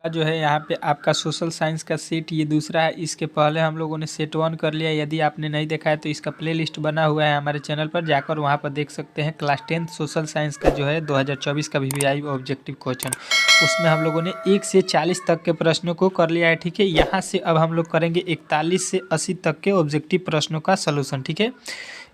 जो है यहाँ पे आपका सोशल साइंस का सेट ये दूसरा है। इसके पहले हम लोगों ने सेट 1 कर लिया। यदि आपने नहीं देखा है तो इसका प्लेलिस्ट बना हुआ है हमारे चैनल पर, जाकर वहाँ पर देख सकते हैं। क्लास 10 सोशल साइंस का जो है 2024 का वीवीआई ऑब्जेक्टिव क्वेश्चन, उसमें हम लोगों ने 1 से 40 तक के प्रश्नों को कर लिया है। ठीक है, यहाँ से अब हम लोग करेंगे 41 से 80 तक के ऑब्जेक्टिव प्रश्नों का सलूशन। ठीक है,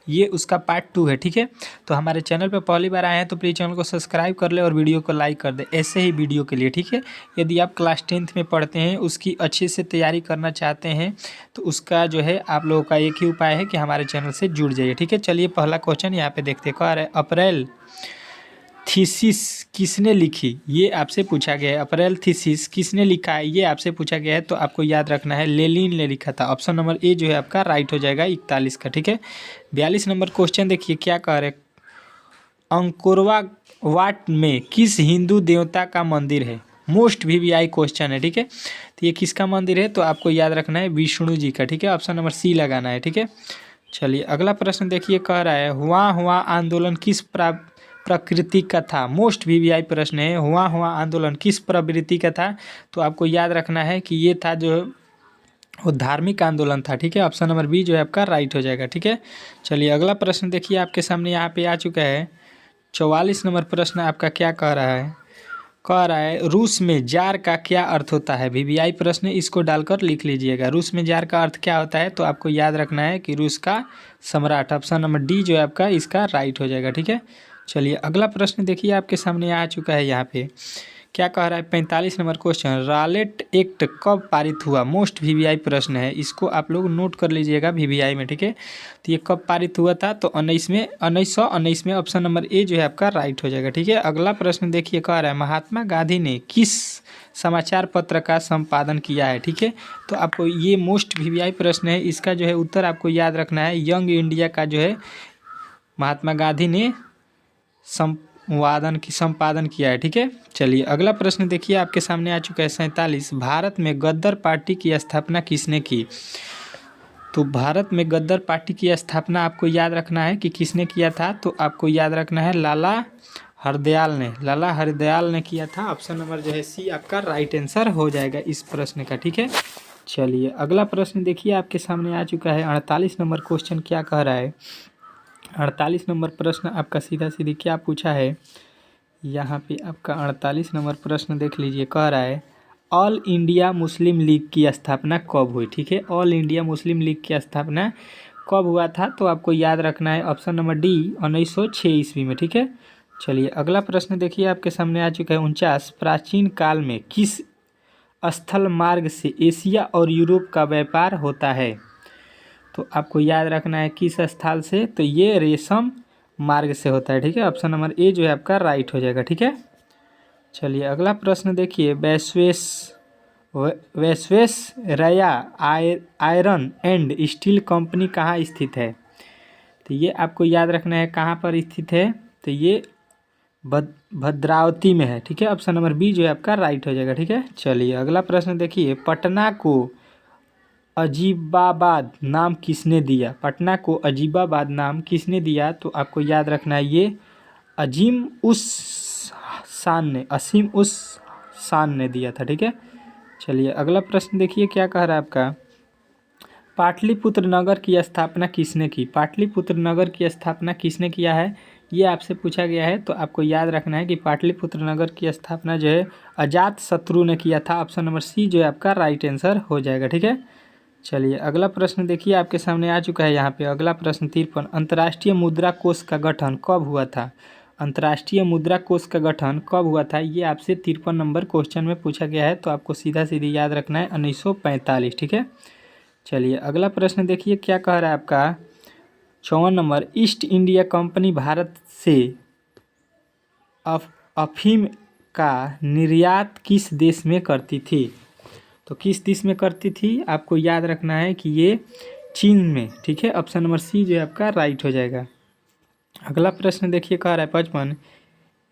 ये उसका पार्ट 2 है। ठीक है, तो हमारे चैनल पर पहली बार आए हैं तो प्लीज़ चैनल को सब्सक्राइब कर ले और वीडियो को लाइक कर दे, ऐसे ही वीडियो के लिए। ठीक है, यदि आप क्लास 10th में पढ़ते हैं, उसकी अच्छे से तैयारी करना चाहते हैं, तो उसका जो है आप लोगों का एक ही उपाय है कि हमारे चैनल से जुड़ जाइए। ठीक है, चलिए पहला क्वेश्चन यहाँ पे देखते हैं। कह रहे अप्रैल थीसिस किसने लिखी, ये आपसे पूछा गया है। अप्रैल थीसिस किसने लिखा है, ये आपसे पूछा गया है। तो आपको याद रखना है लेनिन ने लिखा था। ऑप्शन नंबर ए जो है आपका राइट हो जाएगा 41 का। ठीक है, 42 नंबर क्वेश्चन देखिए क्या कह रहे, अंकोरवा वाट में किस हिंदू देवता का मंदिर है। मोस्ट वीवीआई क्वेश्चन है। ठीक है, तो ये किसका मंदिर है, तो आपको याद रखना है विष्णु जी का। ठीक है, ऑप्शन नंबर सी लगाना है। ठीक है, चलिए अगला प्रश्न देखिए, कह रहा है हुआ आंदोलन किस प्रकृति का था। मोस्ट वीवीआई प्रश्न है, हुआ आंदोलन किस प्रवृत्ति का था। तो आपको याद रखना है कि ये था जो वो धार्मिक आंदोलन था। ठीक है, ऑप्शन नंबर बी जो है आपका राइट हो जाएगा। ठीक है, चलिए अगला प्रश्न देखिए आपके सामने यहाँ पे आ चुका है। 44 नंबर प्रश्न आपका क्या कह रहा है, कह रहा है रूस में जार का क्या अर्थ होता है। वीवीआई प्रश्न, इसको डालकर लिख लीजिएगा। रूस में जार का अर्थ क्या होता है, तो आपको याद रखना है कि रूस का सम्राट। ऑप्शन नंबर डी जो है आपका इसका राइट हो जाएगा। ठीक है, चलिए अगला प्रश्न देखिए आपके सामने आ चुका है। यहाँ पे क्या कह रहा है, 45 नंबर क्वेश्चन, रॉलेट एक्ट कब पारित हुआ। मोस्ट वीवीआई प्रश्न है, इसको आप लोग नोट कर लीजिएगा वीवीआई में। ठीक है, तो ये कब पारित हुआ था, तो 1919 में। ऑप्शन नंबर ए जो है आपका राइट हो जाएगा। ठीक है, अगला प्रश्न देखिए कह रहा है महात्मा गांधी ने किस समाचार पत्र का संपादन किया है। ठीक है, तो आपको ये मोस्ट वीवीआई प्रश्न है, इसका जो है उत्तर आपको याद रखना है। यंग इंडिया का जो है महात्मा गांधी ने संपादन किया है। ठीक है, चलिए अगला प्रश्न देखिए आपके सामने आ चुका है। 47, भारत में गद्दर पार्टी की स्थापना किसने की। तो भारत में गद्दर पार्टी की स्थापना आपको याद रखना है कि किसने किया था। तो आपको याद रखना है लाला हरदयाल ने किया था। ऑप्शन नंबर जो है सी आपका राइट आंसर हो जाएगा इस प्रश्न का। ठीक है, चलिए अगला प्रश्न देखिए आपके सामने आ चुका है। 48 नंबर क्वेश्चन क्या कह रहा है, 48 नंबर प्रश्न आपका सीधा सीधी क्या पूछा है। यहाँ पे आपका 48 नंबर प्रश्न देख लीजिए, कह रहा है ऑल इंडिया मुस्लिम लीग की स्थापना कब हुई। ठीक है, ऑल इंडिया मुस्लिम लीग की स्थापना कब हुआ था, तो आपको याद रखना है ऑप्शन नंबर डी 1906 ईस्वी में। ठीक है, चलिए अगला प्रश्न देखिए आपके सामने आ चुका है। 49, प्राचीन काल में किस स्थल मार्ग से एशिया और यूरोप का व्यापार होता है। तो आपको याद रखना है किस स्थल से, तो ये रेशम मार्ग से होता है। ठीक है, ऑप्शन नंबर ए जो है आपका राइट हो जाएगा। ठीक है, चलिए अगला प्रश्न देखिए, वैश्वेश्वरैया आयरन एंड स्टील कंपनी कहाँ स्थित है। तो ये आपको याद रखना है कहाँ पर स्थित है, तो ये भद्रावती में है। ठीक है, ऑप्शन नंबर बी जो है आपका राइट हो जाएगा। ठीक है, चलिए अगला प्रश्न देखिए, पटना को अजीबाबाद नाम किसने दिया। पटना को अजीबाबाद नाम किसने दिया, तो आपको याद रखना है ये असीम उस शान ने दिया था। ठीक है, चलिए अगला प्रश्न देखिए क्या कह रहा है आपका, पाटलिपुत्र नगर की स्थापना किसने की। पाटलिपुत्र नगर की स्थापना किसने किया है, ये आपसे पूछा गया है। तो आपको याद रखना है कि पाटलिपुत्र नगर की स्थापना जो है अजात शत्रु ने किया था। ऑप्शन नंबर सी जो है आपका राइट आंसर हो जाएगा। ठीक है, चलिए अगला प्रश्न देखिए आपके सामने आ चुका है। यहाँ पे अगला प्रश्न 53, अंतर्राष्ट्रीय मुद्रा कोष का गठन कब हुआ था। अंतर्राष्ट्रीय मुद्रा कोष का गठन कब हुआ था, ये आपसे 53 नंबर क्वेश्चन में पूछा गया है। तो आपको सीधा सीधी याद रखना है 1945। ठीक है, चलिए अगला प्रश्न देखिए क्या कह रहा है आपका 54 number, east India company Bharat से अफीम का निर्यात किस देश में करती थी। तो किस देश में करती थी, आपको याद रखना है कि ये चीन में। ठीक है, ऑप्शन नंबर सी जो है आपका राइट हो जाएगा। अगला प्रश्न देखिए कह रहा है 55,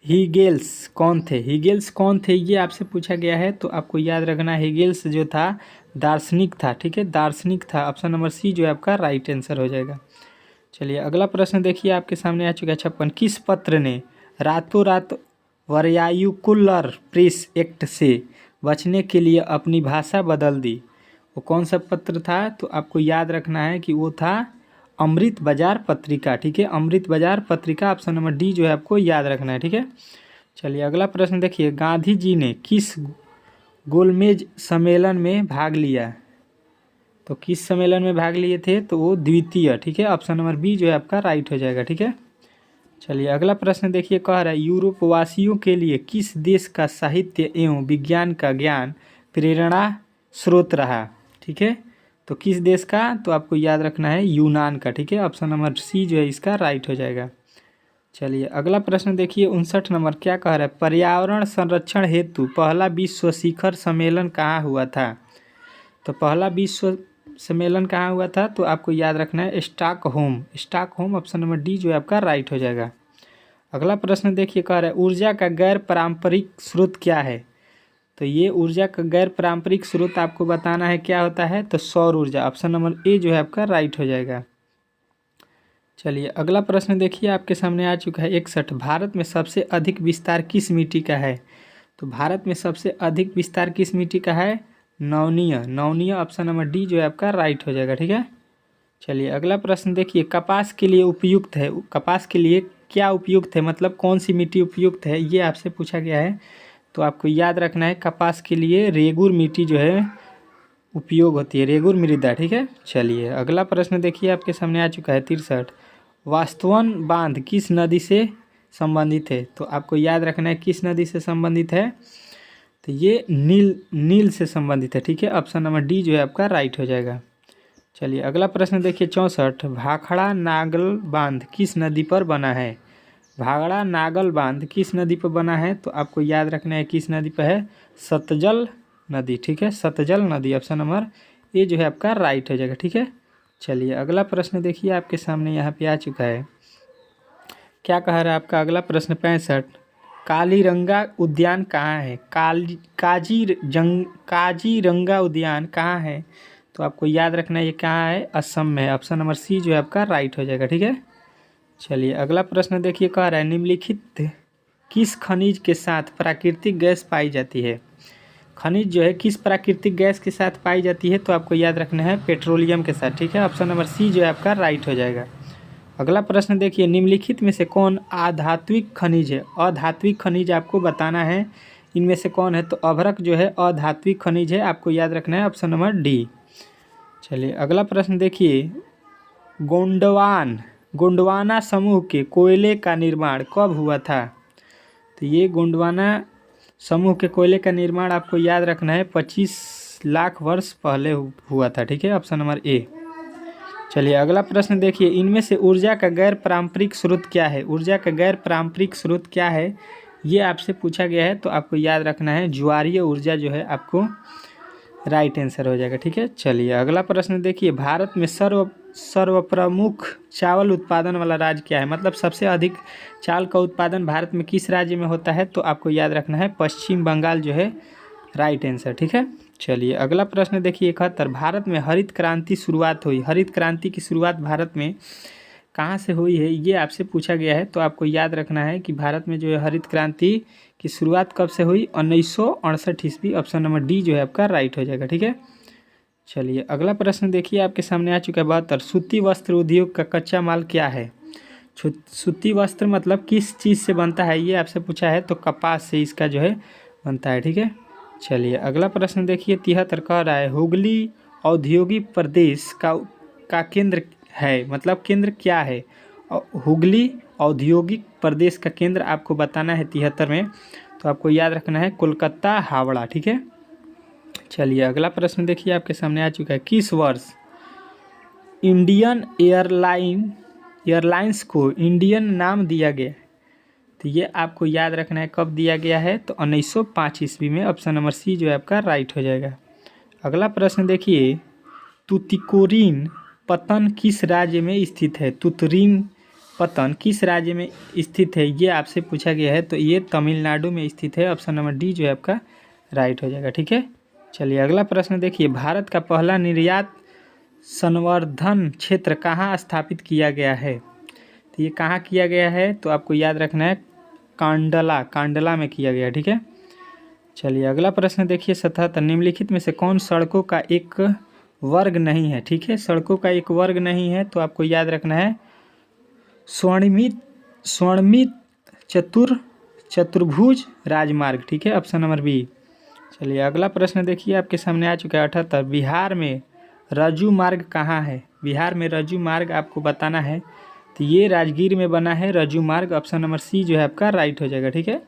हीगेल्स कौन थे। हीगेल्स कौन थे, ये आपसे पूछा गया है। तो आपको याद रखना है हीगेल्स जो था दार्शनिक था। ठीक है, दार्शनिक था। ऑप्शन नंबर सी जो है आपका राइट आंसर हो जाएगा। चलिए अगला प्रश्न देखिए आपके सामने आ चुका है 56, किस पत्र ने रातों रात वरयायुकुलर प्रेस एक्ट से बचने के लिए अपनी भाषा बदल दी। वो कौन सा पत्र था? तो आपको याद रखना है कि वो था अमृत बाजार पत्रिका। ठीक है, अमृत बाजार पत्रिका, ऑप्शन नंबर डी जो है आपको याद रखना है। ठीक है, चलिए अगला प्रश्न देखिए, गांधी जी ने किस गोलमेज सम्मेलन में भाग लिया? तो किस सम्मेलन में भाग लिए थे? तो वो द्वितीय। ठीक है, ऑप्शन नंबर बी जो है आपका राइट हो जाएगा। ठीक है, चलिए अगला प्रश्न देखिए, कह रहा है यूरोप वासियों के लिए किस देश का साहित्य एवं विज्ञान का ज्ञान प्रेरणा स्रोत रहा? ठीक है, तो किस देश का? तो आपको याद रखना है यूनान का। ठीक है, ऑप्शन नंबर सी जो है इसका राइट हो जाएगा। चलिए अगला प्रश्न देखिए 59 नंबर, क्या कह रहा है? पर्यावरण संरक्षण हेतु पहला विश्व शिखर सम्मेलन कहाँ हुआ था? तो पहला विश्व सम्मेलन कहाँ हुआ था? तो आपको याद रखना है Stockholm. Stockholm, option number D जो है आपका राइट हो जाएगा। अगला प्रश्न देखिए, कह रहा है ऊर्जा का गैर पारंपरिक स्रोत क्या है? तो ये ऊर्जा का गैर पारंपरिक स्रोत आपको बताना है क्या होता है? तो सौर ऊर्जा, ऑप्शन नंबर ए जो है आपका राइट हो जाएगा। चलिए अगला प्रश्न देखिए, आपके सामने आ चुका है 61, भारत में सबसे अधिक विस्तार किस मिट्टी का है? तो भारत में सबसे अधिक विस्तार किस मिट्टी का है? नवनीय। नवनीय, ऑप्शन नंबर डी जो है आपका राइट हो जाएगा। ठीक है, चलिए अगला प्रश्न देखिए, कपास के लिए उपयुक्त है, कपास के लिए क्या उपयुक्त है, मतलब कौन सी मिट्टी उपयुक्त है, ये आपसे पूछा गया है। तो आपको याद रखना है कपास के लिए रेगुर मिट्टी जो है उपयोग होती है, रेगुर मृदा। ठीक है, चलिए अगला प्रश्न देखिए, आपके सामने आ चुका है 63, वास्तवन बांध किस नदी से संबंधित है? तो आपको याद रखना है किस नदी से संबंधित है? तो ये नील से संबंधित है। ठीक है, ऑप्शन नंबर डी जो है आपका राइट हो जाएगा। चलिए अगला प्रश्न देखिए 64, भाखड़ा नागल बांध किस नदी पर बना है? भाखड़ा नागल बांध किस नदी पर बना है? तो आपको याद रखना है किस नदी पर है? सतलज नदी। ठीक है, सतलज नदी, ऑप्शन नंबर ए जो है आपका राइट हो जाएगा। ठीक है, चलिए अगला प्रश्न देखिए, आपके सामने यहाँ पे आ चुका है, क्या कह रहा है आपका अगला प्रश्न 65, कालीरंगा उद्यान कहाँ है? काजीरंगा उद्यान कहाँ है? तो आपको याद रखना है ये कहाँ है? असम में है, ऑप्शन नंबर सी जो है आपका राइट हो जाएगा। ठीक है, चलिए अगला प्रश्न देखिए, कह रहा है निम्नलिखित किस खनिज के साथ प्राकृतिक गैस पाई जाती है? खनिज जो है किस प्राकृतिक गैस के साथ पाई जाती है? तो आपको याद रखना है पेट्रोलियम के साथ। ठीक है, ऑप्शन नंबर सी जो है आपका राइट हो जाएगा। अगला प्रश्न देखिए, निम्नलिखित में से कौन अधात्विक खनिज है? अधात्विक खनिज आपको बताना है इनमें से कौन है? तो अभ्रक जो है अधात्विक खनिज है, आपको याद रखना है ऑप्शन नंबर डी। चलिए अगला प्रश्न देखिए, गोंडवाना समूह के कोयले का निर्माण कब हुआ था? तो ये गोंडवाना समूह के कोयले का निर्माण आपको याद रखना है 25 लाख वर्ष पहले हुआ था। ठीक है, ऑप्शन नंबर ए। चलिए अगला प्रश्न देखिए, इनमें से ऊर्जा का गैर पारंपरिक स्रोत क्या है? ऊर्जा का गैर पारंपरिक स्रोत क्या है, ये आपसे पूछा गया है। तो आपको याद रखना है ज्वारीय ऊर्जा जो है आपको राइट आंसर हो जाएगा। ठीक है, चलिए अगला प्रश्न देखिए, भारत में सर्वप्रमुख चावल उत्पादन वाला राज्य क्या है? मतलब सबसे अधिक चावल का उत्पादन भारत में किस राज्य में होता है? तो आपको याद रखना है पश्चिम बंगाल जो है राइट आंसर। ठीक है, चलिए अगला प्रश्न देखिए 71, भारत में हरित क्रांति शुरुआत हुई, हरित क्रांति की शुरुआत भारत में कहाँ से हुई है, ये आपसे पूछा गया है। तो आपको याद रखना है कि भारत में जो है हरित क्रांति की शुरुआत कब से हुई? 1968 ईस्वी, ऑप्शन नंबर डी जो है आपका राइट हो जाएगा। ठीक है, चलिए अगला प्रश्न देखिए, आपके सामने आ चुका है 72, सूती वस्त्र उद्योग का कच्चा माल क्या है? सूती वस्त्र मतलब किस चीज़ से बनता है, ये आपसे पूछा है। तो कपास से इसका जो है बनता है। ठीक है, चलिए अगला प्रश्न देखिए 73, कह रहा है हुगली औद्योगिक प्रदेश का केंद्र है, मतलब केंद्र क्या है? हुगली औद्योगिक प्रदेश का केंद्र आपको बताना है 73 में। तो आपको याद रखना है कोलकाता हावड़ा। ठीक है, चलिए अगला प्रश्न देखिए, आपके सामने आ चुका है, किस वर्ष इंडियन एयरलाइंस को इंडियन नाम दिया गया? तो ये आपको याद रखना है कब दिया गया है? तो 1905 ईस्वी में, ऑप्शन नंबर सी जो है आपका राइट हो जाएगा। अगला प्रश्न देखिए, तुतिकोरिन पत्तन किस राज्य में स्थित है? तुतरिन पत्तन किस राज्य में स्थित है, ये आपसे पूछा गया है। तो ये तमिलनाडु में स्थित है, ऑप्शन नंबर डी जो है आपका राइट हो जाएगा। ठीक है, चलिए अगला प्रश्न देखिए, भारत का पहला निर्यात संवर्धन क्षेत्र कहाँ स्थापित किया गया है? तो ये कहाँ किया गया है? तो आपको याद रखना है कांडला में किया गया। ठीक है, चलिए अगला प्रश्न देखिए 77, निम्नलिखित में से कौन सड़कों का एक वर्ग नहीं है। ठीक है, सड़कों का एक वर्ग नहीं है तो आपको याद रखना है स्वर्णित चतुर्भुज राजमार्ग। ठीक है, ऑप्शन नंबर बी। चलिए अगला प्रश्न देखिए आपके सामने आ चुका है 78, बिहार में रज्जू मार्ग कहाँ है। बिहार में रज्जू मार्ग आपको बताना है, तो ये राजगीर में बना है रज्जू मार्ग। ऑप्शन नंबर सी जो है आपका राइट हो जाएगा। ठीक है,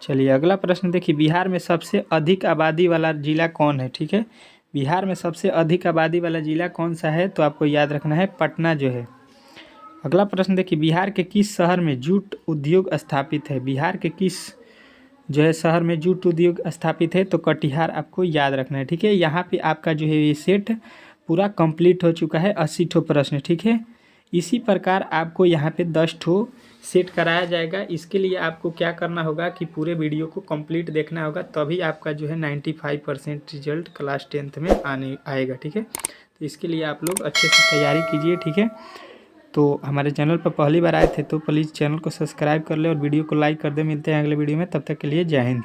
चलिए अगला प्रश्न देखिए, बिहार में सबसे अधिक आबादी वाला जिला कौन है। ठीक है, बिहार में सबसे अधिक आबादी वाला जिला कौन सा है, तो आपको याद रखना है पटना जो है। अगला प्रश्न देखिए, बिहार के किस शहर में जूट उद्योग स्थापित है। बिहार के किस जो है शहर में जूट उद्योग स्थापित है, तो कटिहार आपको याद रखना है। ठीक है, यहाँ पे आपका जो है ये सेट पूरा कंप्लीट हो चुका है, 80 ठो प्रश्न। ठीक है, इसी प्रकार आपको यहाँ पे 10 ठो सेट कराया जाएगा। इसके लिए आपको क्या करना होगा कि पूरे वीडियो को कंप्लीट देखना होगा, तभी आपका जो है 95% रिजल्ट क्लास 10th में आएगा। ठीक है, तो इसके लिए आप लोग अच्छे से तैयारी कीजिए। ठीक है, तो हमारे चैनल पर पहली बार आए थे तो प्लीज़ चैनल को सब्सक्राइब कर ले और वीडियो को लाइक कर दे। मिलते हैं अगले वीडियो में, तब तक के लिए जय हिंद।